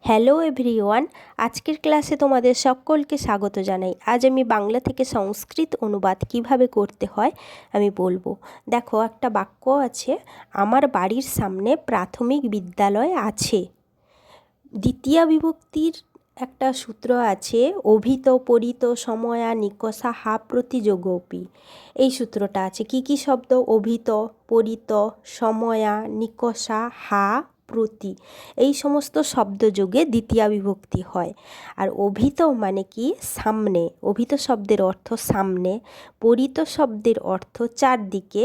Hello everyone, আজকের ক্লাসে তোমাদের সকলকে স্বাগত জানাই। আজ আমি বাংলা থেকে সংস্কৃত অনুবাদ কিভাবে করতে হয় আমি বলবো। দেখো, একটা বাক্য আছে, আমার বাড়ির সামনে প্রাথমিক বিদ্যালয় আছে। দ্বিতীয়া বিভক্তির একটা সূত্র আছে, অভিত পরিত সময়া নিকষা হা প্রতিযোগপি। এই সূত্রটা আছে। কি কি শব্দ? অভিত, পরিত, সময়া, নিকষা, হা, প্রতি। এই সমস্ত শব্দযোগে দ্বিতীয়া বিভক্তি হয়। আর অভিত মানে কি? সামনে। অভিত শব্দের অর্থ সামনে, পরিত শব্দের অর্থ চারদিকে,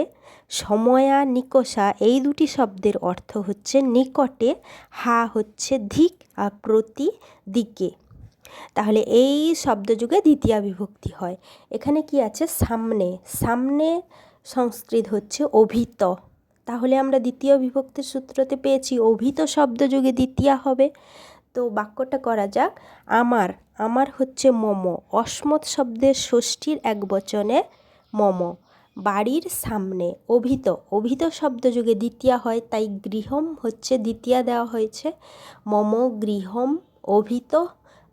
সময়া, নিকষা এই দুটি শব্দের অর্থ হচ্ছে নিকটে, হা হচ্ছে ধিক আর প্রতি দিকে। তাহলে এই শব্দযুগে দ্বিতীয়া বিভক্তি হয়। এখানে কি আছে? সামনে। সামনে সংস্কৃত হচ্ছে অভিত। তাহলে আমরা দ্বিতীয় বিভক্তির সূত্রতে পেয়েছি অভিত শব্দযুগে দ্বিতীয়া হবে। তো বাক্যটা করা যাক। আমার। আমার হচ্ছে মম। অসমত শব্দের ষষ্ঠীর একবচনে মম। বাড়ির সামনে। অভিত। অভিত শব্দযুগে দ্বিতীয়া হয়, তাই গৃহম হচ্ছে দ্বিতীয়া দেওয়া হয়েছে। মম গৃহম অভিত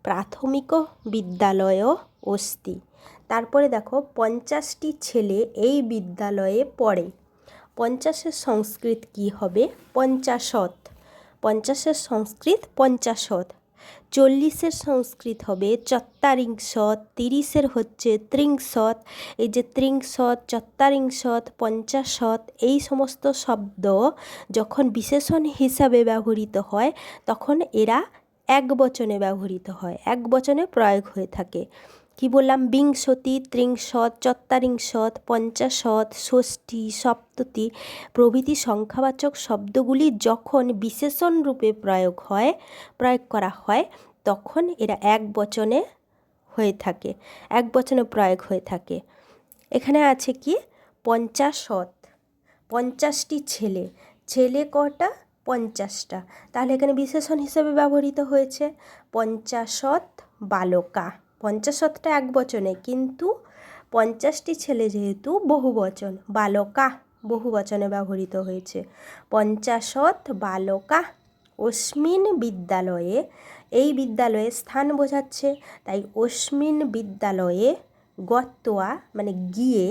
প্রাথমিক বিদ্যালয় অস্তি। তারপরে দেখো, 50টি ছেলে এই বিদ্যালয়ে পড়ে। 50-এর সংস্কৃত কি হবে? পঞ্চাশত। 50-এর সংস্কৃত পঞ্চাশত। 40-এর সংস্কৃত হবে চত্বারিংশত। 30-এর হচ্ছে ত্রিংশত। এই যে ত্রিংশত, চত্বারিংশত, পঞ্চাশত এই সমস্ত শব্দ যখন বিশেষণ হিসাবে ব্যবহৃত হয় তখন এরা এক বচনে ব্যবহৃত হয়, এক বচনে প্রয়োগ হয়ে থাকে। কি বললাম? বিংশতি, ত্রিংশত, চত্বারিংশত, পঞ্চাশত, ষষ্ঠী, সপ্ততি প্রভৃতি সংখ্যাবাচক শব্দগুলি যখন বিশেষণ রূপে প্রয়োগ করা হয় তখন এরা এক বচনে হয়ে থাকে, এক বচনে প্রয়োগ হয়ে থাকে। এখানে আছে কি? পঞ্চাশত, 50টি ছেলে। ছেলে কটা? 50টা। তাহলে এখানে বিশেষণ হিসেবে ব্যবহৃত হয়েছে পঞ্চাশত বালকা। পঞ্চাশতটা এক বচনে, কিন্তু 50টি ছেলে যেহেতু বহুবচন, বালকা বহু বচনে ব্যবহৃত হয়েছে। পঞ্চাশত বালকা অস্মিন বিদ্যালয়ে। এই বিদ্যালয়ে স্থান বোঝাচ্ছে, তাই অস্মিন বিদ্যালয়ে গত্বা মানে গিয়ে,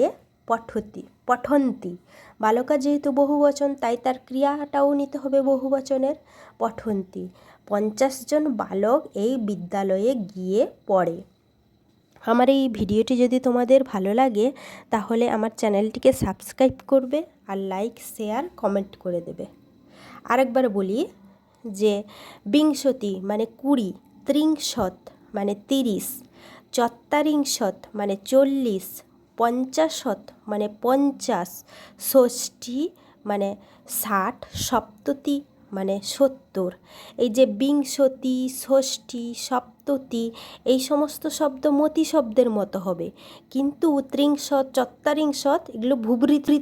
পঠন্তি। বালকা যেহেতু বহুবচন তাই তার ক্রিয়াটাও নিতে হবে বহুবচনের, পঠন্তি। 50 জন বালক এই বিদ্যালয়ে গিয়ে পড়ে। আমার এই ভিডিওটি যদি তোমাদের ভালো লাগে তাহলে আমার চ্যানেলটিকে সাবস্ক্রাইব করবে আর লাইক, শেয়ার, কমেন্ট করে দেবে। আরেকবার বলি যে বিংশতি মানে 20, ত্রিংশত মানে 30, চত্বারিংশত মানে 40, পঞ্চাশত মানে 50, ষষ্ঠী মানে 60, সপ্ততি মানে 70। এই যে বিংশতি, ষষ্ঠী, সপ্ততি এই সমস্ত শব্দ মতি শব্দের মতো হবে, কিন্তু ত্রিংশত, চত্বারিংশত এগুলো ভূবৃত্তি